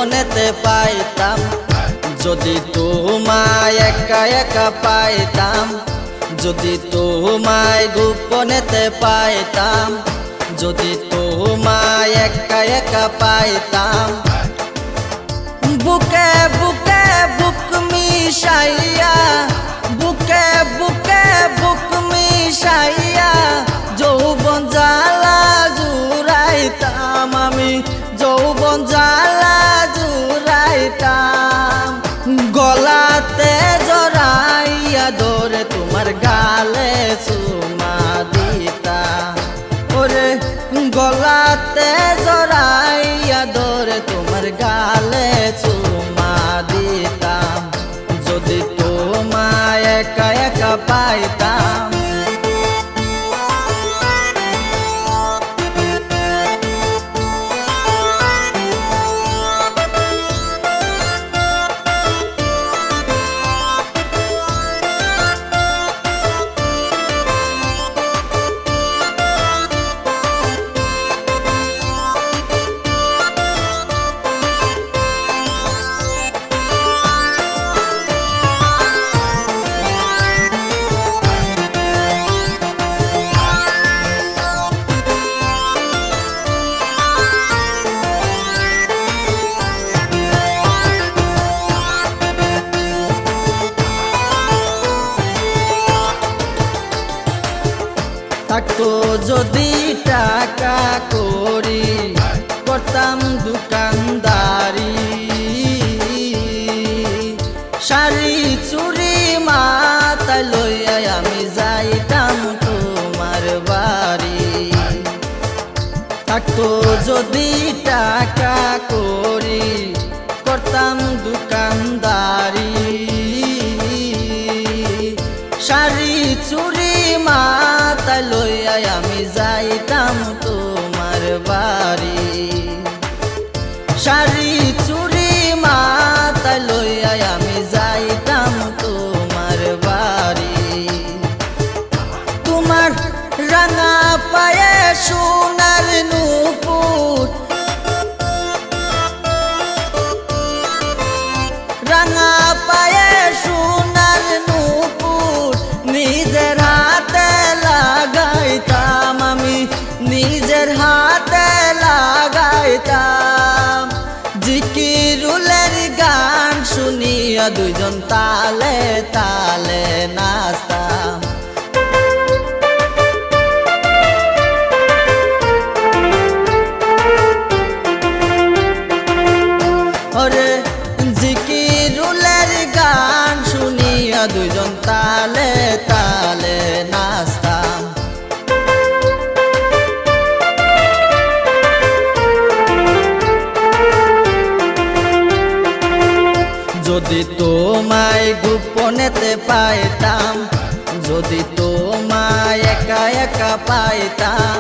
গোপনেতে পাইতাম, যদি তোমায় একা একা পাইতাম, যদি তোমায় গোপনেতে পাইতাম, যদি তোমায় একা একা পাইতাম। বুকে বুকে বুক মিশাইয়া, বুকে বুকে বুক মিশাইয়া যৌবন জ্বালা জুড়াইতাম, আমি যৌবন জ্বালা জুড়াইতাম। গলাতে জড়াইয়া ধরে তোমার গালে চুমা দিতাম, ওরে গলাতে জড়াইয়া ধরে তোমার গালে চুমা দিতাম, যদি তোমায় একা একা পাইতাম। থাকতো যদি টাকা করি, করতাম দোকানদারি, শাড়ি চুড়ি মাথায় লইয়া আমি যাইতাম তোমার বাড়ি। থাকতো যদি টাকা করি, করতাম দোকানদারি, শাড়ি চুড়ি মাথায় লইয়া আমি যাইতাম তোমার বাড়ি, শাড়ি চুড়ি মাথায় লইয়া আমি যাইতাম তোমার বাড়ি। তোমার রাঙা পায়ে সোনার নূপুর, রাঙা পায়ে সোনার নূপুর নিজের হাতে লাগাইতাম, আমি নিজের হাতে লাগাইতাম। জিকিরুলের গান শুনিয়া দুইজন তালে তালে নাচতাম, ওরে জিকিরুলের গান শুনিয়া দুইজন তালে তালে নাচতাম। যদি তোমায় গোপনেতে পাইতাম, যদি তোমায় একা একা পাইতাম,